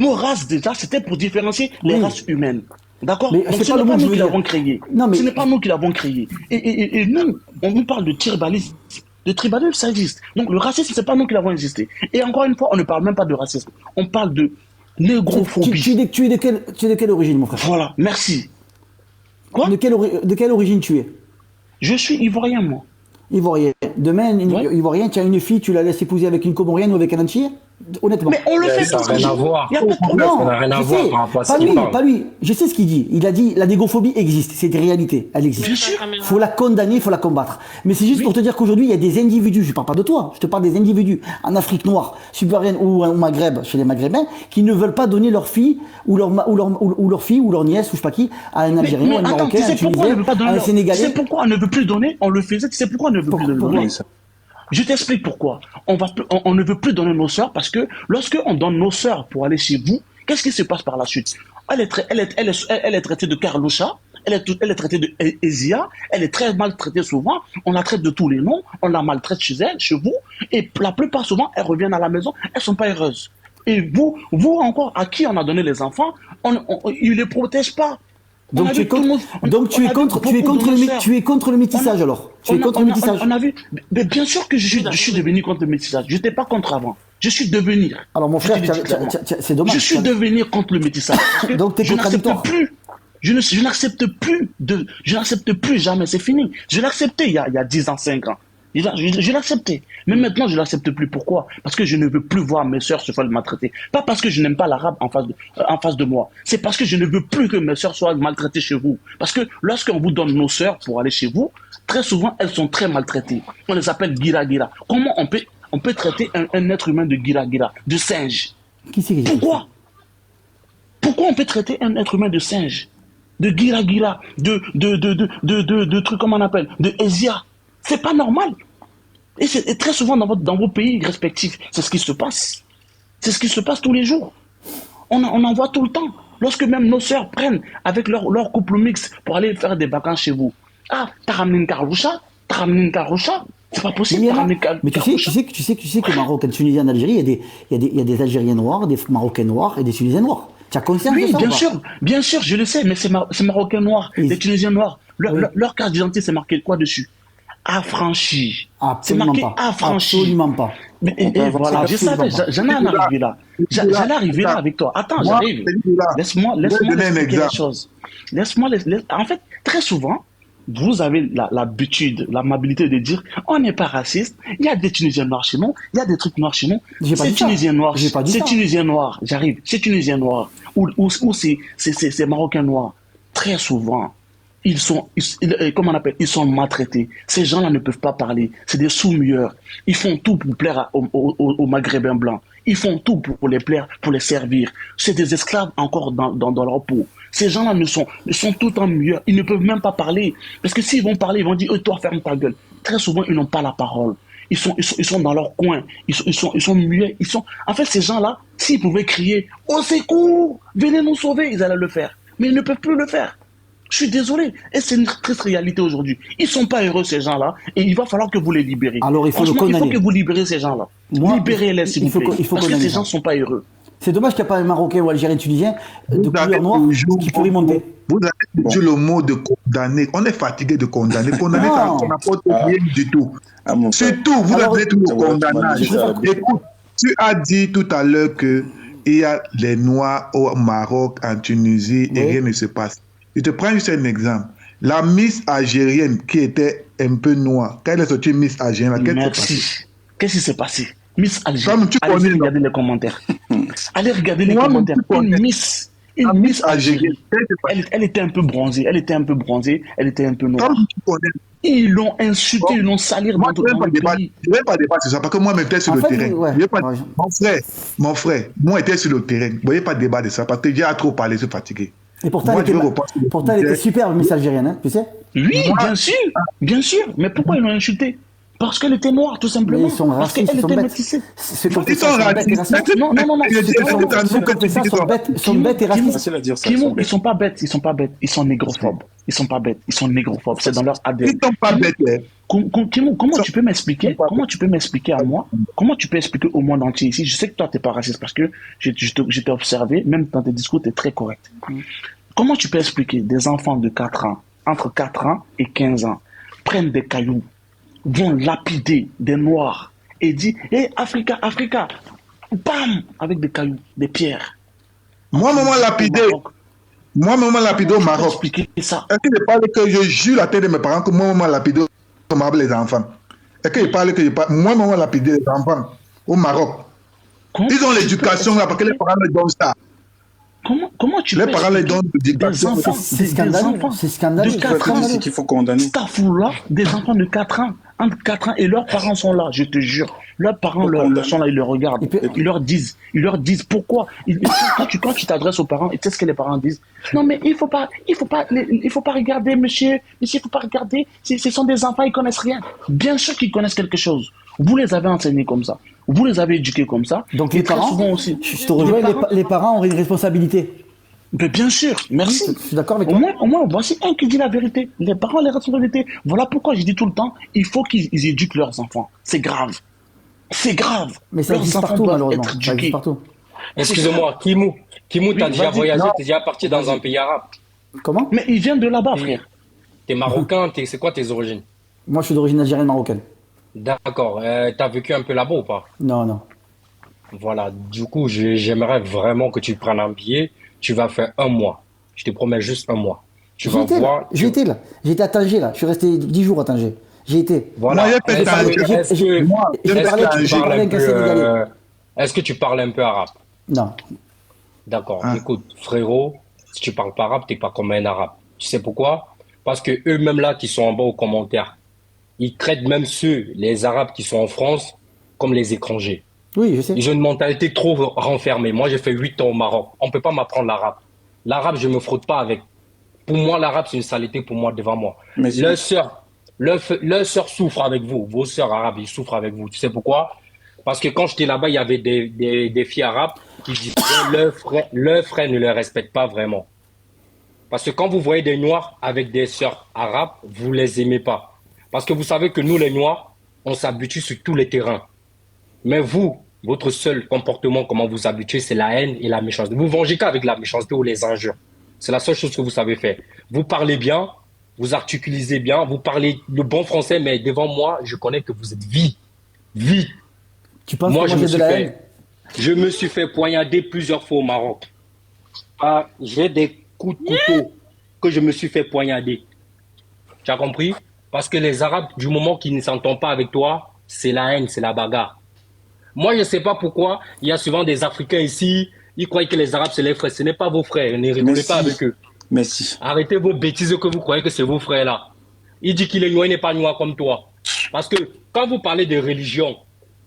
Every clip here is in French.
Nos races, déjà, c'était pour différencier les races humaines. D'accord? Mais Donc, c'est ce pas le n'est mot pas que je nous veux qui dire. l'avons créé. Non, mais Ce n'est pas nous qui l'avons créé. Et nous, on nous parle de tribalisme. Le tribalisme, ça existe. Donc, le racisme, c'est pas nous qui l'avons existé. Et encore une fois, on ne parle même pas de racisme. On parle de négrophobie. tu es de quelle origine, mon frère? Voilà, merci. Quoi? De quelle origine tu es? Je suis ivoirien, moi. Ivoirien. Demain, Ouais. Ivoirien, tu as une fille, tu la laisses épouser avec une Comorienne ou avec un Antillais? Honnêtement. Mais on le fait Ça tous n'a les rien à jours. voir. Il n'y a pas de Ça problème. Non, n'a rien à je voir sais. par rapport à ce Pas qu'il lui, parle. pas lui. Je sais ce qu'il dit. Il a dit la négrophobie existe. C'est une réalité. Elle existe. Bien sûr. Il faut la condamner, il faut la combattre. Mais c'est juste pour te dire qu'aujourd'hui, il y a des individus, je ne parle pas de toi, je te parle des individus en Afrique noire, subsaharienne ou au Maghreb, chez les Maghrébins, qui ne veulent pas donner leur fille ou leur fille ou leur nièce ou je sais pas qui à un Algérien, Mais à un attends, Marocain, tu à un sais pourquoi on ne Tunisien, veut pas à donner un Tu sais Sénégalais. pourquoi on ne veut plus donner? On le faisait. Tu sais pourquoi on ne veut plus donner? Je t'explique pourquoi. On ne veut plus donner nos sœurs parce que lorsque on donne nos sœurs pour aller chez vous, qu'est-ce qui se passe par la suite? Elle est traitée de Carloucha, elle est traitée de Ezia, elle est très maltraitée souvent, on la traite de tous les noms, on la maltraite chez elle, chez vous, et la plupart souvent, elles reviennent à la maison, elles sont pas heureuses. Et vous encore, à qui on a donné les enfants, ils les protègent pas. On Donc a tu es vu tout le monde- tu on es a vu contre, beaucoup de nos sœurs. tu es contre le métissage alors. Tu es contre le métissage. On a vu, mais bien sûr que je suis devenu contre le métissage. Je n'étais pas contre avant. Je suis devenu. Alors mon frère, Je te le dis clairement. c'est dommage. Je suis devenu contre le métissage. Parce que Donc, t'es je n'accepte contradictoire. plus. Je n'accepte plus jamais. C'est fini. Je l'acceptais il y a 10 ans, 5 ans. Je l'acceptais. Mais maintenant, je l'accepte plus. Pourquoi? Parce que je ne veux plus voir mes sœurs se faire maltraiter. Pas parce que je n'aime pas l'arabe en face de moi. C'est parce que je ne veux plus que mes sœurs soient maltraitées chez vous. Parce que lorsqu'on vous donne nos sœurs pour aller chez vous, très souvent, elles sont très maltraitées. On les appelle gira-gira. Comment on peut traiter un être humain de gira-gira, de singe? Qui c'est qui dit ça? Pourquoi on peut traiter un être humain de singe, de gira-gira, de trucs, comment on appelle, de Ezia? C'est pas normal. Et très souvent dans vos pays respectifs, c'est ce qui se passe. C'est ce qui se passe tous les jours. On en voit tout le temps. Lorsque même nos sœurs prennent avec leur couple mixte pour aller faire des vacances chez vous. Ah, t'as ramené une caroucha? C'est pas possible. Mais tu sais qu'au Maroc, en Tunisie, en Algérie, il y a des Algériens noirs, des Marocains noirs et des Tunisiens noirs. Tu as conscience de Oui, ça ou pas? bien sûr, je le sais, mais c'est Marocains noirs, les Tunisiens noirs. Leur carte d'identité, c'est marqué quoi dessus? Affranchi. C'est Absolument marqué pas. affranchi. Absolument pas. Mais, et voilà, je savais, j'allais en arriver là. J'allais arriver là avec toi. Attends, j'arrive. Laisse-moi expliquer les choses. En fait, très souvent, vous avez l'habitude, l'amabilité de dire on n'est pas raciste, il y a des Tunisiens noirs chez nous, il y a des trucs noirs chez nous. C'est Tunisien noir, c'est Tunisien noir, j'arrive, c'est Tunisien noir, ou c'est Marocain noir. Très souvent, comment on appelle, ils sont maltraités. Ces gens-là ne peuvent pas parler. C'est des sous-mueurs. Ils font tout pour plaire aux Maghrébins blancs. Ils font tout pour les plaire, pour les servir. C'est des esclaves encore dans leur peau. Ces gens-là sont tout le temps mueurs. Ils ne peuvent même pas parler. Parce que s'ils vont parler, ils vont dire, toi, ferme ta gueule. Très souvent, ils n'ont pas la parole. Ils sont dans leur coin. Ils sont muets. En fait, ces gens-là, s'ils pouvaient crier, au secours, venez nous sauver, ils allaient le faire. Mais ils ne peuvent plus le faire. Je suis désolé. Et c'est une triste réalité aujourd'hui. Ils sont pas heureux, ces gens-là. Et il va falloir que vous les libérez. Alors, il faut le condamner. Il faut que vous libérez ces gens-là. Libérez-les, s'il vous plaît. Parce que ces gens sont pas heureux. C'est dommage qu'il n'y a pas un Marocain ou Algérien Tunisien de couleur noire qui peut remonter. Vous avez toujours le mot de condamner. On est fatigué de condamner. Condamner, ça n'apporte rien du tout. Surtout, vous avez tout le condamnage. Écoute, tu as dit tout à l'heure qu'il y a les Noirs au Maroc, en Tunisie, et rien ne se passe. Je te prends juste un exemple. La Miss algérienne qui était un peu noire, quand elle est sortie Miss algérienne, merci. Qu'est-ce qui s'est passé? Miss Algérienne. Allez regarder les commentaires. Allez regarder les commentaires. Une Miss Algérienne. Elle était un peu bronzée. Elle était un peu noire. Ils l'ont insulté, ils l'ont sali dans tout le pays. Je ne vais pas débattre sur ça parce que moi, j'étais sur le terrain. Mon frère, moi, j'étais sur le terrain. Vous ne voyez pas débat de ça parce que j'ai trop parlé, je suis fatigué. Et pourtant, elle était superbe, Miss Algérienne, hein, tu sais? Oui, bien sûr. Mais pourquoi ils l'ont insultée? Parce qu'elle était noire, tout simplement. Ils sont racistes, parce qu'elle était métissée. Ils sont racistes. Non. Ils sont bêtes et racistes. Ils sont pas bêtes. Ils sont négrophobes. Ils sont pas bêtes. Ils sont négrophobes. C'est dans leur ADN. Ils sont pas bêtes. Comment tu peux m'expliquer? Comment tu peux m'expliquer à moi? Comment tu peux expliquer au monde entier ici? Je sais que toi, tu n'es pas raciste parce que je t'ai observé, même dans tes discours, tu es très correct. Comment tu peux expliquer des enfants de 4 ans, entre 4 ans et 15 ans, prennent des cailloux, vont lapider des noirs et disent Hé, Africa, Africa, bam, avec des cailloux, des pierres. Moi, maman lapidé. Moi, maman lapidé au Maroc. Ça. Est-ce que je parle que je jure la tête de mes parents que moi, maman lapidé au Maroc les enfants? Est-ce que je parle que moi, maman lapidé les enfants au Maroc? Ils ont l'éducation là parce que les parents les donnent ça. Comment tu les parents les donnent des enfants, c'est scandaleux. C'est scandaleux. De 4 ans, c'est qu'il faut condamner. Là, des enfants de 4 ans, entre 4 ans, et leurs parents sont là, je te jure. Leurs parents sont là, ils le regardent. Ils leur disent pourquoi. Quand tu t'adresses aux parents, tu sais ce que les parents disent. Non, mais il faut pas regarder, monsieur, il faut pas regarder. Ce sont des enfants, ils connaissent rien. Bien sûr qu'ils connaissent quelque chose. Vous les avez enseignés comme ça. Vous les avez éduqués comme ça. Donc les parents, souvent aussi. Je te rejoins, les parents ont une responsabilité. Mais bien sûr, merci. Je suis d'accord avec toi. Au moins, voici un qui dit la vérité. Les parents, les responsabilités. Voilà pourquoi je dis tout le temps, il faut qu'ils éduquent leurs enfants. C'est grave. C'est grave. Mais ça existe partout, malheureusement. Ça existe partout. Excusez-moi, Kimou, t'as déjà voyagé, t'es déjà parti dans un pays arabe. Comment? Mais ils viennent de là-bas, frère. T'es marocain, c'est quoi tes origines? Moi, je suis d'origine algérienne marocaine. D'accord. T'as vécu un peu là-bas ou pas? Non. Voilà. Du coup, j'aimerais vraiment que tu prennes un billet. Tu vas faire 1 mois. Je te promets juste 1 mois. Tu vas voir. J'étais là. J'étais à Tanger, là. Je suis resté 10 jours à Tanger. J'ai été. Voilà. Est-ce que tu parles un peu arabe? Non. D'accord. Écoute, frérot, si tu parles pas arabe, t'es pas comme un arabe. Tu sais pourquoi? Parce que eux-mêmes là qui sont en bas aux commentaires, ils traitent même les arabes qui sont en France, comme les étrangers. Oui, je sais. Ils ont une mentalité trop renfermée. Moi, j'ai fait 8 ans au Maroc. On peut pas m'apprendre l'arabe. L'arabe, je me frotte pas avec. Pour moi, l'arabe, c'est une saleté pour moi, devant moi. Mais leurs sœurs souffrent avec vous. Vos sœurs arabes, ils souffrent avec vous. Tu sais pourquoi? Parce que quand j'étais là-bas, il y avait des filles arabes qui disaient que leurs frères ne les respectent pas vraiment. Parce que quand vous voyez des noirs avec des sœurs arabes, vous les aimez pas. Parce que vous savez que nous, les noirs, on s'habitue sur tous les terrains. Mais vous, votre seul comportement, comment vous habituez, c'est la haine et la méchanceté. Vous vengez qu'avec la méchanceté ou les injures. C'est la seule chose que vous savez faire. Vous parlez bien, vous articulez bien, vous parlez le bon français, mais devant moi, je connais que vous êtes vide. Vide. Tu penses moi, que moi j'ai de la haine? Je me suis fait poignarder plusieurs fois au Maroc. J'ai des coups de couteau que je me suis fait poignarder. Tu as compris? Parce que les Arabes, du moment qu'ils ne s'entendent pas avec toi, c'est la haine, c'est la bagarre. Moi, je ne sais pas pourquoi, il y a souvent des Africains ici, ils croient que les Arabes, c'est les frères. Ce n'est pas vos frères, ne rigolez pas avec eux. Merci. Arrêtez vos bêtises que vous croyez que c'est vos frères là. Il dit qu'il est noir, il n'est pas noir comme toi. Parce que quand vous parlez de religion,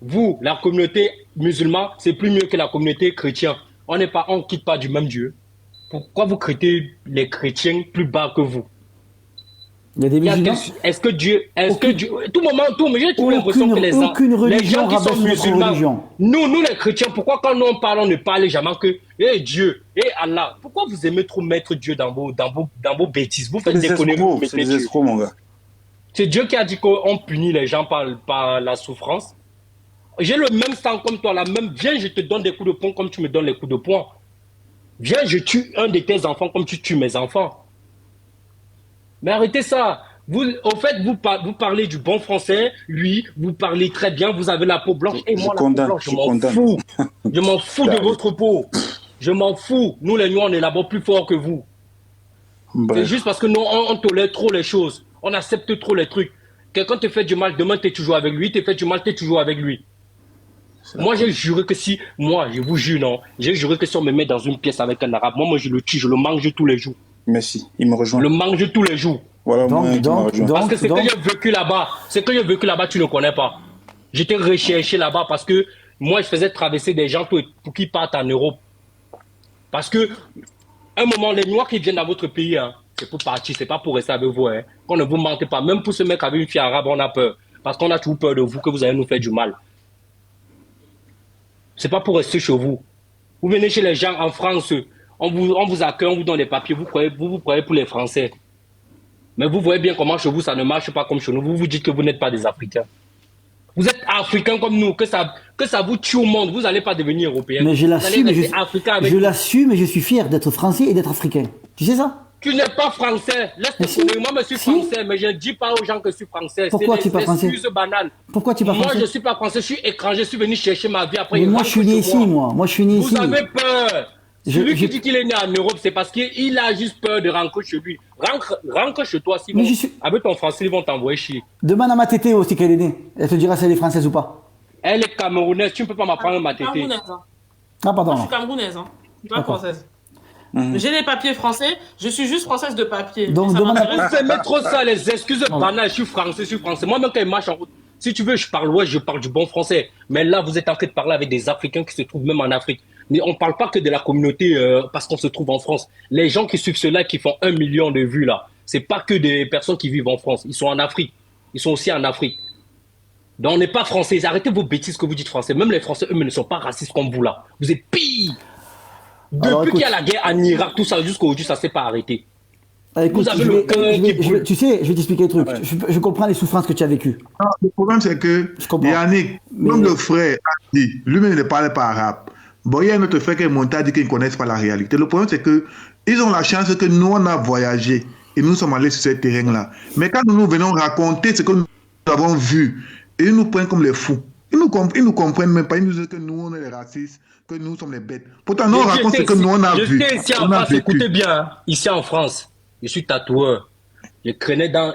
vous, la communauté musulmane, c'est plus mieux que la communauté chrétienne. On ne quitte pas du même Dieu. Pourquoi vous traitez les chrétiens plus bas que vous? Il y a des musulmans. Est-ce que Dieu, tout moment, j'ai toujours l'impression que les gens qui sont musulmans, nous les chrétiens, pourquoi quand nous on parle, on ne parle jamais que Dieu, Allah, pourquoi vous aimez trop mettre Dieu dans vos bêtises? Vous faites des conneries. C'est des escrocs, mon gars. C'est Dieu qui a dit qu'on punit les gens par la souffrance. J'ai le même sang comme toi, viens, je te donne des coups de poing comme tu me donnes les coups de poing. Viens, je tue un de tes enfants comme tu tues mes enfants. Mais arrêtez ça. Au fait, vous parlez du bon français. Lui, vous parlez très bien. Vous avez la peau blanche. Et moi, la peau blanche, je m'en fous. Je m'en fous de votre peau. Je m'en fous. Nous, les Noirs, on est là-bas plus forts que vous. C'est juste parce que nous, on tolère trop les choses. On accepte trop les trucs. Quelqu'un te fait du mal, demain, tu es toujours avec lui. Tu te fait du mal, tu es toujours avec lui. Moi, j'ai juré que si... Moi, je vous jure, non. J'ai juré que si on me met dans une pièce avec un arabe, moi, je le tue. Je le mange tous les jours. Merci, il me rejoint. Le mange tous les jours. Voilà, parce que c'est que j'ai vécu là-bas. C'est que j'ai vécu là-bas, tu ne connais pas. J'étais recherché là-bas parce que moi, je faisais traverser des gens pour qu'ils partent en Europe. Parce que, un moment, les Noirs qui viennent dans votre pays, hein, c'est pour partir, c'est pas pour rester avec vous. Hein. Qu'on ne vous mentez pas. Même pour ce mec avec une fille arabe, on a peur. Parce qu'on a toujours peur de vous, que vous allez nous faire du mal. C'est pas pour rester chez vous. Vous venez chez les gens en France, on vous accueille, on vous donne des papiers, vous croyez pour les Français. Mais vous voyez bien comment chez vous, ça ne marche pas comme chez nous. Vous vous dites que vous n'êtes pas des Africains. Vous êtes Africains comme nous, que ça vous tue au monde. Vous n'allez pas devenir Européens. Mais je l'assume et je suis fier d'être Français et d'être Africain. Tu sais ça? Tu n'es pas français. Moi, je suis français, mais je ne dis pas aux gens que je suis français. Pourquoi tu n'es pas français? C'est banal. Pourquoi tu n'es pas français? Moi, je ne suis pas français, je suis étranger, je suis venu chercher ma vie après. Mais moi, je suis né ici, moi. Moi, je suis né ici. Vous avez peur. Celui qui dit qu'il est né en Europe, c'est parce qu'il a juste peur de rentrer chez lui. Rentre chez toi, sinon, avec ton français, ils vont t'envoyer chier. Demande à ma tétée aussi qu'elle est née. Elle te dira si elle est française ou pas. Elle est camerounaise, tu ne peux pas m'apprendre ma tétée. Ah, pardon. Moi, je suis camerounaise, hein. Pas française. J'ai les papiers français, je suis juste française de papier. Donc, vous faites mettre trop ça, les excuses banales. Je suis français. Moi, même quand il marche en route, si tu veux, je parle du bon français. Mais là, vous êtes en train de parler avec des Africains qui se trouvent même en Afrique. Mais on ne parle pas que de la communauté parce qu'on se trouve en France. Les gens qui suivent cela, qui font 1 million de vues là, c'est pas que des personnes qui vivent en France. Ils sont en Afrique. Ils sont aussi en Afrique. Donc on n'est pas français. Arrêtez vos bêtises que vous dites français. Même les Français eux-mêmes ne sont pas racistes comme vous là. Vous êtes pire. Depuis qu'il y a la guerre en Irak, tout ça jusqu'à aujourd'hui, ça ne s'est pas arrêté. Écoute, vous avez le cœur qui brûle. Tu sais, je vais t'expliquer un truc. Ouais. Je comprends les souffrances que tu as vécues. Le problème, c'est que Yannick, comme le frère a dit, lui-même ne parle pas arabe. Bon, il y a un autre frère qui est monté, a dit qu'ils ne connaissent pas la réalité. Le problème, c'est qu'ils ont la chance que nous, on a voyagé et nous sommes allés sur ce terrain-là. Mais quand nous venons raconter ce que nous avons vu, ils nous prennent comme les fous. Ils nous comprennent même pas. Ils nous disent que nous, on est les racistes, que nous sommes les bêtes. Pourtant, nous, on raconte ce que nous, on a vu. Je sais ici en France, écoutez bien, ici en France, je suis tatoueur. Je traînais dans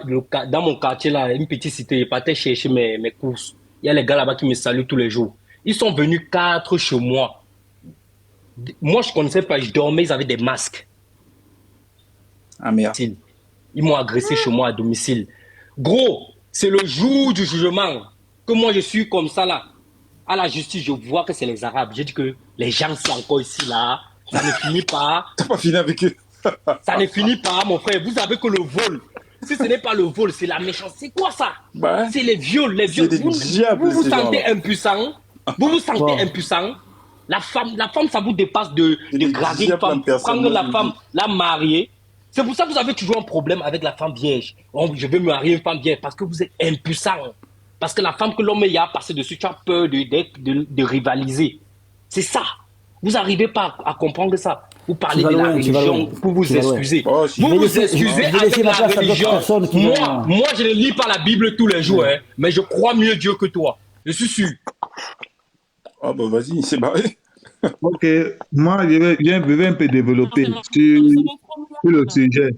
mon quartier, là, une petite cité. Je partais chercher mes courses. Il y a les gars là-bas qui me saluent tous les jours. Ils sont venus 4 chez moi. Moi, je ne connaissais pas, je dormais, ils avaient des masques. Ah merde. Ils m'ont agressé chez moi à domicile. Gros, c'est le jour du jugement que moi, je suis comme ça là. À la justice, je vois que c'est les Arabes. J'ai dit que les gens sont encore ici là. Ça ne finit pas. T'as pas fini avec eux. Ça ne finit pas, mon frère. Vous savez que le vol, si ce n'est pas le vol, c'est la méchance. C'est quoi ça? C'est les viols. Vous vous sentez impuissant. Vous vous sentez impuissant. La femme, ça vous dépasse de grader une femme, prendre la femme, la marier. C'est pour ça que vous avez toujours un problème avec la femme vierge. Oh, je veux me marier une femme vierge parce que vous êtes impuissant. Parce que la femme que l'homme y a passé dessus, tu as peur de rivaliser. C'est ça. Vous n'arrivez pas à comprendre ça. Vous parlez de la religion pour vous excuser. Vous vous excusez avec la religion. Moi, je ne lis pas la Bible tous les jours, hein, mais je crois mieux Dieu que toi. Je suis sûr. Ah bah vas-y, c'est barré. Ok, moi je vais un peu développer sur le sujet.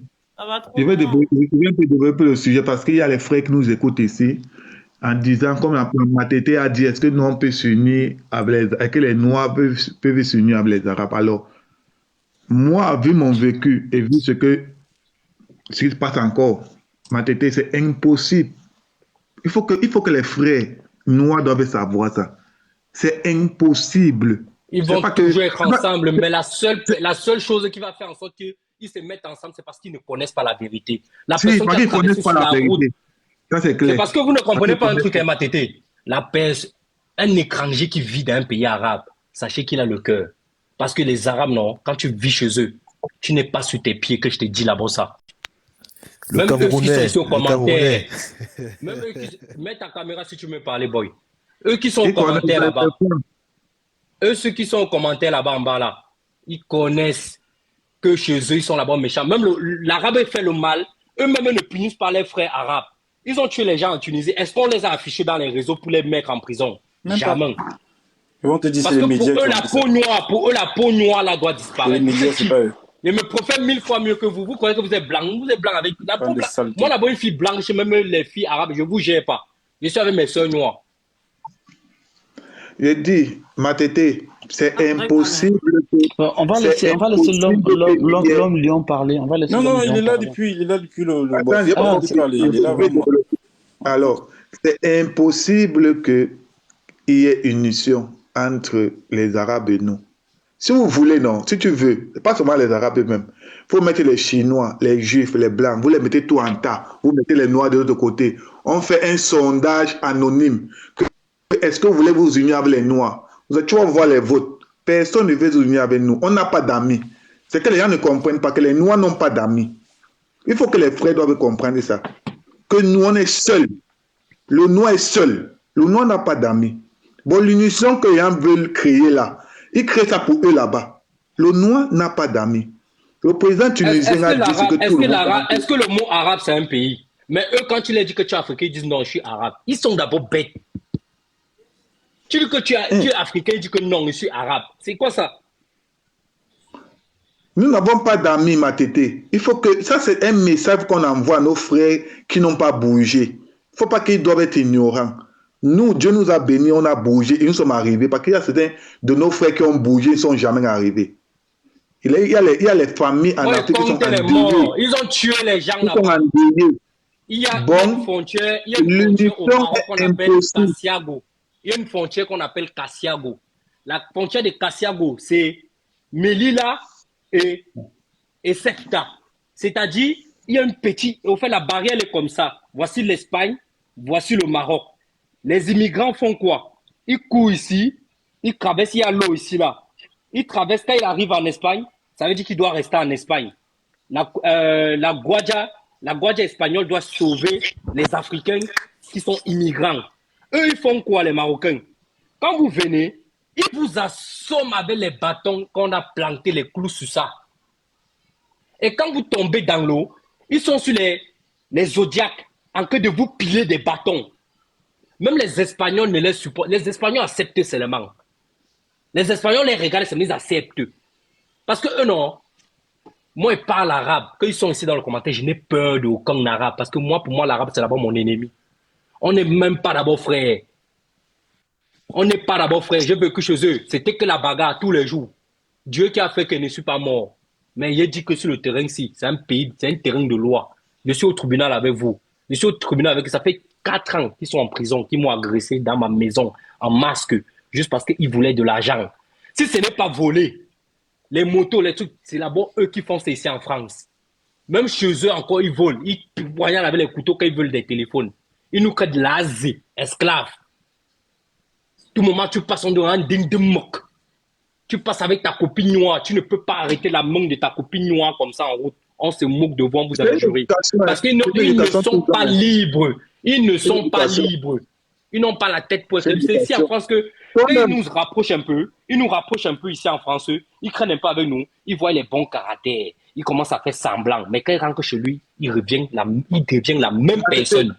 Je vais un peu développer le sujet parce qu'il y a les frères qui nous écoutent ici en disant, comme ma tété a dit, est-ce que nous on peut s'unir avec est-ce que les Noirs peuvent s'unir avec les Arabes? Alors, moi, vu mon vécu et vu ce qui se passe encore, ma tété, c'est impossible. Il faut que les frères Noirs doivent savoir ça. C'est impossible. Ils vont toujours être ensemble, mais la seule chose qui va faire en sorte qu'ils se mettent ensemble, c'est parce qu'ils ne connaissent pas la vérité. Parce qu'ils ne connaissent pas la vérité. Ça, c'est clair. C'est parce que vous ne comprenez pas un truc, Matété. Un étranger qui vit dans un pays arabe, sachez qu'il a le cœur. Parce que les Arabes, non, quand tu vis chez eux, tu n'es pas sur tes pieds que je te dis là-bas ça. Le Camerounais. Même eux mets ta caméra si tu me parles, boy. Eux qui sont aux commentaires là-bas. Ceux qui sont aux commentaires là-bas en bas là, ils connaissent que chez eux, ils sont là-bas méchants. Même l'arabe fait le mal. Eux-mêmes ne punissent pas les frères arabes. Ils ont tué les gens en Tunisie. Est-ce qu'on les a affichés dans les réseaux pour les mettre en prison? Jamais. Ils vont te dire parce c'est que les médias. Pour eux, la peau noire là doit disparaître. Les médias, c'est pas eux. Je me préfère 1000 fois mieux que vous. Vous croyez que vous êtes blanc. Vous êtes blanc avec la peau blanche. Moi, là-bas, une fille blanche, même les filles arabes, je ne vous gère pas. Je suis avec mes soeurs noires. Je dis, ma tété, c'est impossible. On va laisser l'homme lion parler. Non, il est là depuis le Alors, c'est impossible qu'il y ait une union entre les Arabes et nous. Si vous voulez, non, si tu veux, pas seulement les Arabes eux-mêmes, il faut mettre les Chinois, les Juifs, les Blancs, vous les mettez tout en tas, vous mettez les Noirs de l'autre côté. On fait un sondage anonyme. Est-ce que vous voulez vous unir avec les Noirs? Tu vas voir les votes. Personne ne veut s'unir avec nous. On n'a pas d'amis. C'est que les gens ne comprennent pas que les Noirs n'ont pas d'amis. Il faut que les frères doivent comprendre ça. Que nous, on est seuls. Le noir est seul. Le noir n'a pas d'amis. Bon, l'unition que les gens veulent créer là, ils créent ça pour eux là-bas. Le noir n'a pas d'amis. Le président tunisien a dit ce que tout le monde... Est-ce que le mot arabe, c'est un pays? Mais eux, quand tu leur dis que tu es africain, ils disent non, je suis arabe. Ils sont d'abord bêtes. Tu dis que tu es africain, ils disent que non, je suis arabe. C'est quoi ça? Nous n'avons pas d'amis, ma tété. Il faut que... Ça, c'est un message qu'on envoie à nos frères qui n'ont pas bougé. Il ne faut pas qu'ils doivent être ignorants. Nous, Dieu nous a bénis, on a bougé et nous sommes arrivés. Parce qu'il y a certains de nos frères qui ont bougé, ils ne sont jamais arrivés. Il y a les familles en Afrique qui sont endeuillées. Ils ont tué les gens là-bas. Il y a une frontière, au Maroc qu'on appelle Cassiago. Il y a une frontière qu'on appelle Cassiago. La frontière de Cassiago, c'est Melilla et Secta. C'est-à-dire, il y a une petite... Au fait, la barrière est comme ça. Voici l'Espagne, voici le Maroc. Les immigrants font quoi? Ils courent ici, ils traversent, il y a l'eau ici, là. Ils traversent, quand ils arrivent en Espagne, ça veut dire qu'il doit rester en Espagne. La Guardia espagnole doit sauver les Africains qui sont immigrants. Eux, ils font quoi, les Marocains? Quand vous venez, ils vous assomment avec les bâtons qu'on a planté les clous sur ça. Et quand vous tombez dans l'eau, ils sont sur les zodiacs en train de vous piler des bâtons. Même les Espagnols ne les supportent. Les Espagnols acceptent seulement. Les Espagnols les regardent seulement, ils acceptent. Parce que eux, non. Moi, ils parlent arabe. Quand ils sont ici dans le commentaire, je n'ai peur d'aucun arabe. Parce que moi, pour moi, l'arabe, c'est d'abord mon ennemi. On n'est même pas d'abord frères. On n'est pas d'abord frères. J'ai vécu chez eux. C'était que la bagarre tous les jours. Dieu qui a fait que je ne suis pas mort. Mais il a dit que sur le terrain-ci, c'est un pays, c'est un terrain de loi. Je suis au tribunal avec vous. Je suis au tribunal avec eux. Ça fait 4 ans qu'ils sont en prison, qu'ils m'ont agressé dans ma maison en masque, juste parce qu'ils voulaient de l'argent. Si ce n'est pas volé, les motos, les trucs, c'est d'abord eux qui font ça ici en France. Même chez eux encore, ils volent. Ils poignardent avec les couteaux quand ils veulent des téléphones. Ils nous créent de l'Asie, esclaves. Tout moment, tu passes en dehors, digne de moque. Tu passes avec ta copine noire, tu ne peux pas arrêter la main de ta copine noire comme ça en route. On se moque devant, vous avez juré. Parce qu'ils ne sont pas libres. Ils ne sont pas libres. Ils n'ont pas la tête pour être. C'est ici en France que ils nous rapprochent un peu. Ils nous rapprochent un peu ici en France. Ils craignent un peu avec nous. Ils voient les bons caractères. Ils commencent à faire semblant. Mais quand ils rentrent chez lui, il devient la même personne.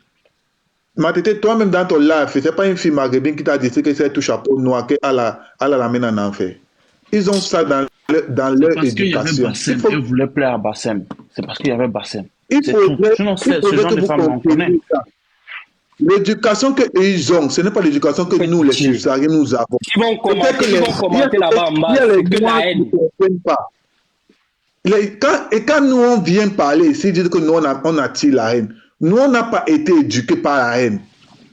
Matete, toi-même dans ton live, c'est pas une fille maghrébine qui t'a dit que c'est tout chapeau noir qu'elle la mène en enfer. Ils ont ça dans leur éducation. Ils voulaient plaire à Bassem. C'est parce qu'il y avait Bassem. Sinon, ce genre de femmes, on connaît. L'éducation qu'ils ont, ce n'est pas l'éducation que nous, les subsahariens, nous avons. Ils vont commenter là-bas en bas. Il y a les gens qui ne comprennent pas. Et quand nous, on vient parler ici, ils disent que nous, on attire la haine. Nous, on n'a pas été éduqués par la haine.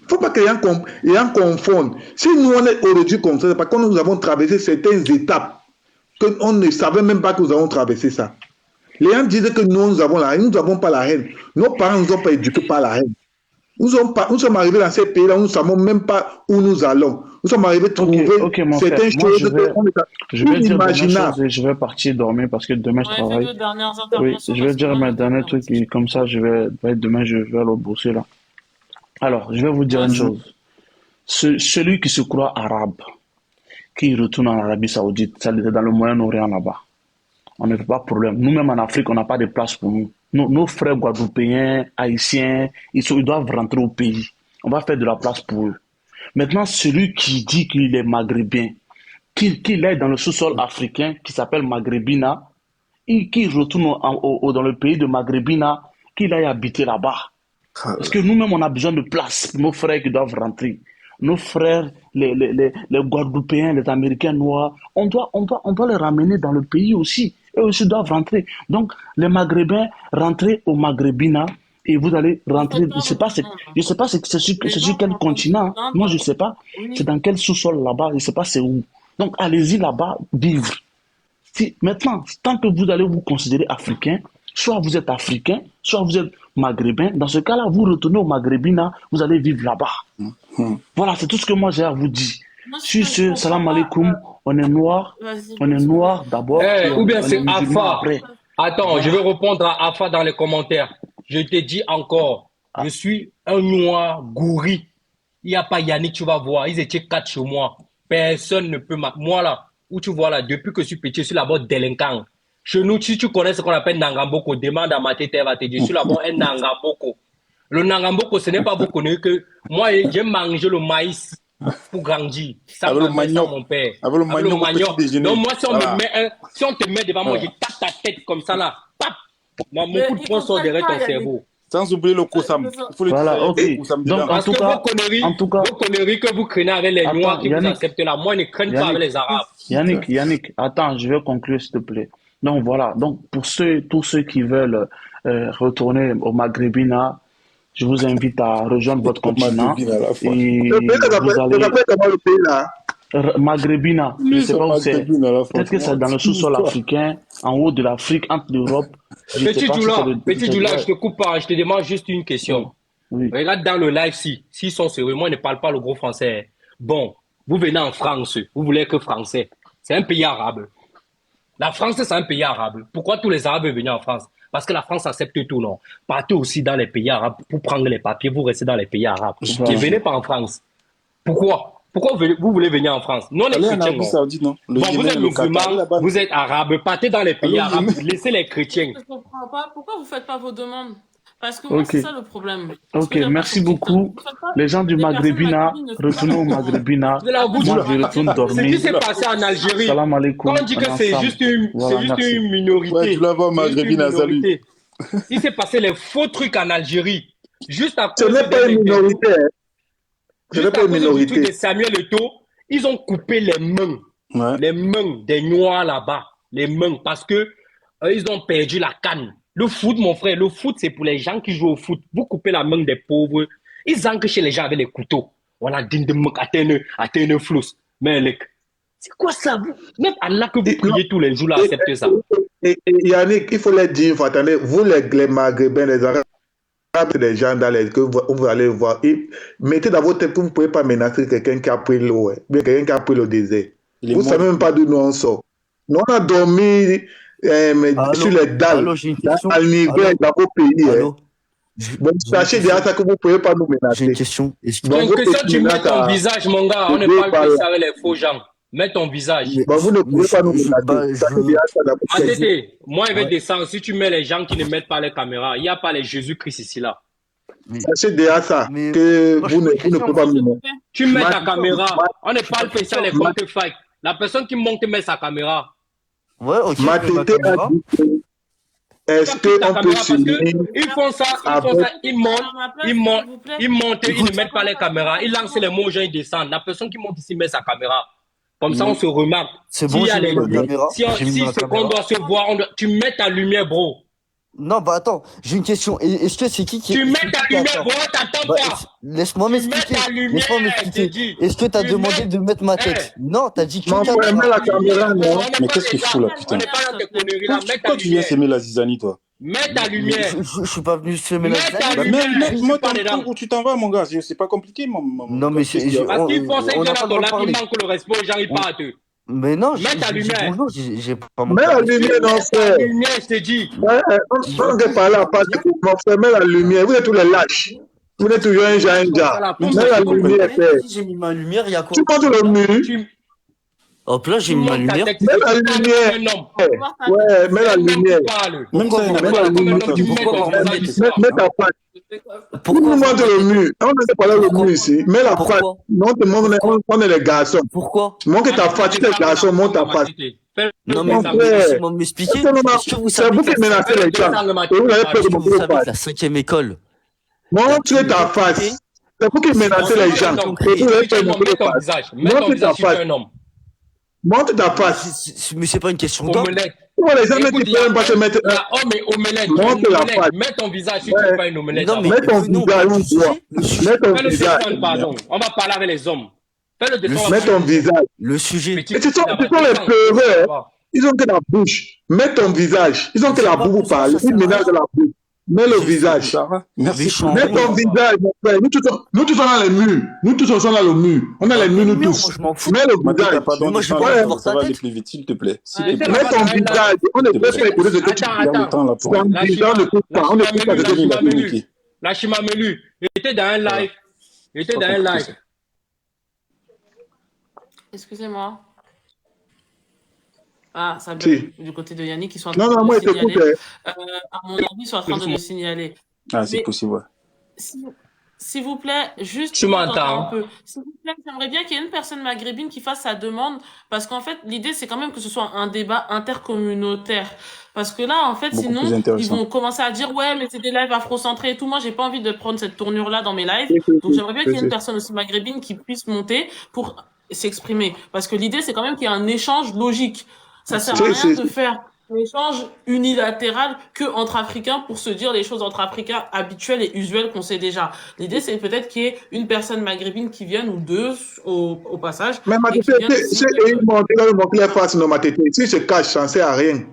Il ne faut pas que les gens confondent. Si nous, on est aujourd'hui comme ça, c'est parce que nous avons traversé certaines étapes qu'on ne savait même pas que nous avons traversé ça. Les gens disaient que nous avons la haine. Nous n'avons pas la haine. Nos parents ne nous ont pas éduqués par la haine. Nous sommes arrivés dans ces pays-là, nous ne savons même pas où nous allons. Nous sommes arrivés à trouver certaines choses inimaginables. Je vais partir dormir parce que demain je travaille. Oui, je vais dire mes derniers trucs et comme ça, demain je vais aller bosser là. Alors, je vais vous dire une chose. Celui qui se croit arabe, qui retourne en Arabie Saoudite, ça était dans le Moyen-Orient là-bas. On ne fait pas de problème. Nous-mêmes en Afrique, on n'a pas de place pour nous. Nos frères guadeloupéens, haïtiens, ils doivent rentrer au pays. On va faire de la place pour eux. Maintenant, celui qui dit qu'il est maghrébin, qu'il est dans le sous-sol africain, qui s'appelle Maghrébina, et qui retourne dans le pays de Maghrébina, qu'il aille habiter là-bas. Parce que nous-mêmes, on a besoin de place pour nos frères qui doivent rentrer. Nos frères, les Guadeloupéens, les Américains noirs, on doit les ramener dans le pays aussi. Eux aussi doivent rentrer. Donc, les Maghrébins, rentrez au Maghrébina et vous allez rentrer. Je ne sais pas c'est sur quel continent. Moi, je ne sais pas. C'est dans quel sous-sol là-bas. Je ne sais pas c'est où. Donc, allez-y là-bas vivre. Maintenant, tant que vous allez vous considérer africain, soit vous êtes africain, soit vous êtes maghrébin. Dans ce cas-là, vous retournez au Maghrébina, vous allez vivre là-bas. Voilà, c'est tout ce que moi j'ai à vous dire. Sur ce, salam alaikum, on est noir d'abord, ou bien c'est Afa. Attends, je vais répondre à Afa dans les commentaires. Je te dis encore, je suis un noir gourri. Il n'y a pas Yannick, tu vas voir. Ils étaient 4 chez moi. Personne ne peut Moi, là, où tu vois, là, depuis que je suis petit, je suis là-bas délinquant. Chez nous, si tu connais ce qu'on appelle Nangamboko, demande à ma tête, elle va te dire, je suis là-bas un Nangamboko. Le Nangamboko, ce n'est pas vous connaissez que moi, j'ai mangé le maïs pour grandir. Ça avec le m'a manioc, mon père. avec le manioc. Donc, moi, si on te met devant moi, je tape ta tête comme ça, là. Pap! Mon coup de poing sort derrière ton cerveau. Sans oublier le Kosam. Il faut le Voilà, ok. Donc, Parce que vos conneries que vous craignez avec les Noirs qui vous acceptent là, moi, je ne craigne pas avec les Arabes. Yannick, attends, je vais conclure, s'il te plaît. Donc, voilà. Donc, pour tous ceux qui veulent retourner au Maghrébina, je vous invite à rejoindre votre continent. Et vous allez... Maghrébina, je ne sais pas où c'est. Peut-être que c'est dans le sous-sol africain, en haut de l'Afrique, entre l'Europe. Petit Doula, je te coupe pas, je te demande juste une question. Oui. Regarde dans le live, s'ils sont sérieux, moi je ne parle pas le gros français. Bon, vous venez en France, vous voulez que français. C'est un pays arabe. La France, c'est un pays arabe. Pourquoi tous les Arabes veulent venir en France? Parce que la France accepte tout, non? Partez aussi dans les pays arabes pour prendre les papiers, vous restez dans les pays arabes. Et venez pas en France. Pourquoi vous voulez venir en France? Non, les chrétiens, non. Bon, vous êtes musulmans, vous êtes arabes, partez dans les pays arabes, laissez les chrétiens. Je ne comprends pas. Pourquoi vous ne faites pas vos demandes? Parce que moi, c'est ça le problème. Ok, merci beaucoup. Les gens du Maghrébina, retournons au Maghrébina. Moi, je retourne dormir. Ce qui s'est passé en Algérie, Salam alaikum. quand on dit que c'est juste une minorité, ouais, tu l'as vu au Maghrébina, salut. Il s'est passé les faux trucs en Algérie. Juste à cause ce n'est pas une minorité. Ce n'est pas une minorité. De Samuel Eto'o, ils ont coupé les mains des Noirs là-bas. Les mains, parce que ils ont perdu la canne. Le foot, mon frère, le foot, c'est pour les gens qui jouent au foot. Vous coupez la main des pauvres. Ils entrent chez les gens avec les couteaux. Voilà, atteindre flous. Mais c'est quoi ça? Même Allah que vous priez tous les jours, là, acceptez ça. Yannick, il faut les dire, attendez, vous les Maghrébins, les Arabes, les gens dans les que vous allez voir, mettez dans votre tête que vous ne pouvez pas menacer quelqu'un qui a pris l'eau, quelqu'un qui a pris le désert. Vous ne savez même pas d'où nous on sort. Nous, on a dormi sur les dalles, à l'hiver dans vos pays. Donc, sachez déjà ça que vous ne pouvez pas nous menacer. J'ai une question. Donc, que ça, tu mets ton visage, mon gars, on ne parle pas ça avec les faux gens. Mets ton visage. Vous ne pouvez pas nous menacer. Moi, je vais descendre. Si tu mets les gens qui ne mettent pas les caméras, il n'y a pas les Jésus-Christ ici, là. Sachez déjà ça, que vous ne pouvez pas nous menacer. Tu mets ta caméra. On ne parle pas ça les comptes fake. La personne qui monte met sa caméra. Ouais, ok. Est-ce qu'on peut s'unir? Ils font ça, ils montent, ils ne mettent pas les caméras, ils lancent les mots aux gens, ils descendent. La personne qui monte ici met sa caméra. Comme ça, on se remarque. C'est bon, si ce qu'on doit se voir, tu mets ta lumière, bro. Non, bah attends, j'ai une question. Est-ce que c'est qui Tu mets ta lumière, bro, t'attends pas. Laisse-moi m'expliquer. Est-ce que t'as demandé de mettre ma tête? Non, t'as dit que tu mets la caméra, non. Mais qu'est-ce qu'il fout là, putain? On n'est pas dans tes conneries là. Pourquoi tu viens s'aimer la zizanie, toi? Mets ta lumière. Je suis pas venu s'aimer la zizanie. Mets ton temps où tu t'en vas, mon gars. C'est pas compliqué, mon. Non, mais c'est. Parce qu'ils pensent que là, dans la il manque le respect aux gens, ils partent. Mais non, mets ta lumière. Bonjour, j'ai pas mets la lumière, non, frère. Mets la lumière, je t'ai dit. On ne parle pas de mon frère, mets la lumière. Vous êtes tous les lâches. Vous êtes toujours un gars. Mets la lumière, frère. J'ai mis ma lumière, il y a quoi? Tu montes le mur. Hop là, j'ai mis ma lumière. Mets la lumière. Ouais, mets la lumière. Même ça, mets la lumière. Mets ta face. Pourquoi vous montez le mur? On ne sait pas là le mur ici. Mets la face. Non, on est les garçons. Pourquoi? Montre ta face. Tu es garçon, montre ta face. Non, mais laissez-moi m'expliquer. C'est vous qui menacez les gens. Et vous avez peur de vous savez la 5e école. Montre ta face. C'est vous qui menacez les gens. Et vous avez peur de votre face. Montre ta face. Montre ta face. Mais c'est pas une question d'homme. Les gens ne peuvent pas se mettre. Homme et omelette. Montre la face. Mets ton visage si tu veux pas une omelette. Mets ton visage. Mets ton visage. On va parler avec les hommes. Mets ton visage. Le sujet. Ce sont les pleureurs. Ils ont que la bouche. Mets ton visage. Ils ont que la bouche pour parler. Ils menacent la bouche. Mets le visage. Merci. Mets ton visage, mon frère. Nous tous, on a les murs. Nous tous, on a le mur. On a les murs, nous tous. Mets le visage. Moi, je veux voir Ça ta va aller tête. plus vite, s'il te plaît. Mets Mets ton visage. On ne peut pas écouter ce que tu dis. On ne peut pas ce que tu dis. La Chimamelu, il était dans un live. Il était dans un live. Excusez-moi. Ah, ça Si. bug du côté de Yannick, ils sont en train Non, de moi, le je t'écoute. signaler. À mon avis, ils sont en train de le signaler. Ah, c'est Mais possible, ouais. s'il vous plaît, juste Tu m'entends? un peu. S'il vous plaît, j'aimerais bien qu'il y ait une personne maghrébine qui fasse sa demande, parce qu'en fait, l'idée, c'est quand même que ce soit un débat intercommunautaire. Parce que là, en fait, Beaucoup sinon, plus ils intéressant. vont commencer à dire, ouais, mais c'est des lives afro-centrés et tout. Moi, j'ai pas envie de prendre cette tournure-là dans mes lives. Donc, j'aimerais bien qu'il y ait une personne aussi maghrébine qui puisse monter pour s'exprimer. Parce que l'idée, c'est quand même qu'il y ait un échange logique. Ça sert à rien de faire un échange unilatéral que entre Africains pour se dire les choses entre Africains habituelles et usuelles qu'on sait déjà. L'idée, c'est peut-être qu'il y ait une personne maghrébine qui vienne ou deux au passage. Mais ma tête, c'est montrer les faces, non, ma tête. Si je cache, ça ne sert à rien.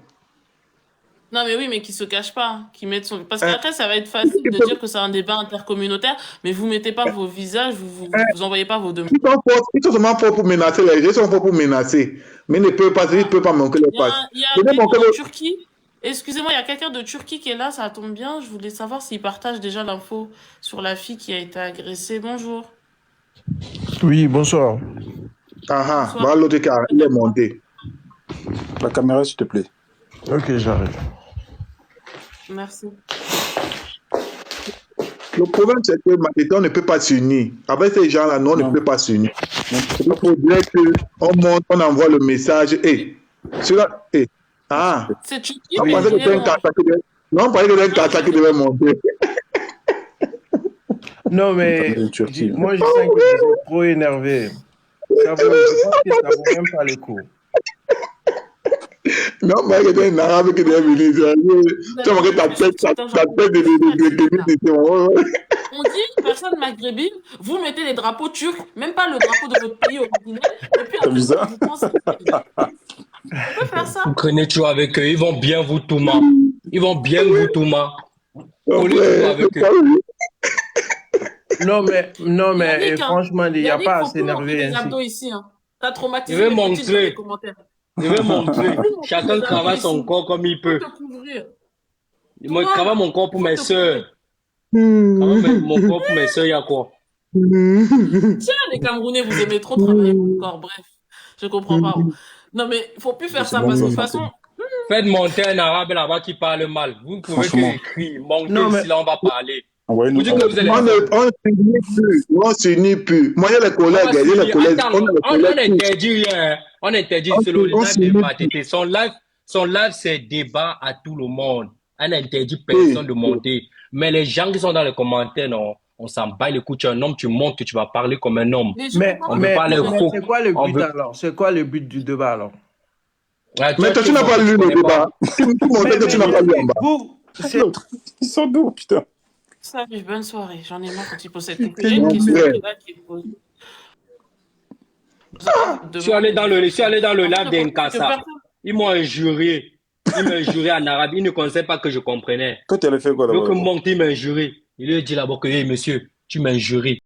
Non, mais oui, mais qui se cache pas, qui mette son... Parce qu'après, ça va être facile de dire que c'est un débat intercommunautaire, mais vous mettez pas vos visages, vous envoyez pas vos demandes. Ils sont seulement forts pour menacer les gens, ils sont forts pour menacer. Mais ils ne peuvent pas manquer les faces. Il y a quelqu'un de Turquie. Excusez-moi, il y a quelqu'un de Turquie qui est là, ça tombe bien. Je voulais savoir s'il partage déjà l'info sur la fille qui a été agressée. Bonjour. Oui, bonsoir. Ah, voilà l'autre qui est monté. La caméra, s'il te plaît. Ok, j'arrive. Merci. Le problème, c'est que on ne peut pas s'unir. Avec ces gens-là, non, on ne peut pas s'unir. Il faudrait qu'on monte, on envoie le message. Celui-là, C'est Turquie. On pensait que c'était un Kata qui devait... Non, on pensait que c'était un Kata qui devait monter. Non, mais moi, je sens que vous êtes trop énervé. Je pense que ça vaut même pas le coup. Non, moi, il y a un arabe qui est venu. Tu as manqué ta tête de... On dit une personne maghrébine, vous mettez les drapeaux turcs, même pas le drapeau de votre pays originel, et puis après, vous pensez... On peut faire ça. Vous prenez toujours avec eux, ils vont bien vous touma. Ils vont bien vous touma. On les joue avec eux. Non, mais franchement, il n'y a pas à s'énerver ainsi. T'as traumatisé Je vais les petits dans les montrer. commentaires. Je vais montrer. Chacun travaille son corps comme il peut. Moi, je travaille mon corps pour mes soeurs. Mon corps pour mes soeurs, il y a quoi? Tiens, les Camerounais, vous aimez trop travailler mon corps. Bref, je comprends pas. Non, mais il faut plus faire ça parce que de toute façon... Faites monter un arabe là-bas qui parle mal. Vous pouvez écrire, monter ici, là, on va parler. On ne s'unit plus. Moi, il y a les collègues. On n'interdit rien. On interdit c'est le live de Matete. Son live, c'est débat à tout le monde. On n'interdit personne de monter. Mais les gens qui sont dans les commentaires, non, on s'en bat les coups. Tu es un homme, tu montes, tu vas parler comme un homme. Mais c'est quoi le but alors? C'est quoi le but du débat alors? Mais toi, tu n'as pas lu le débat. Tu n'as pas lu en bas. Ils sont d'où, putain? Salut, bonne soirée. J'en ai marre quand tu poses cette question. J'ai une question qui est posée. Je suis allé dans le live d'Enkasa. Ils m'ont injurié. Ils m'ont injurié en arabe. Ils ne connaissaient pas que je comprenais. Toi, tu allais faire quoi là-bas? Donc, il m'a injurié. Il lui a dit là-bas que, hey, monsieur, tu m'injuries.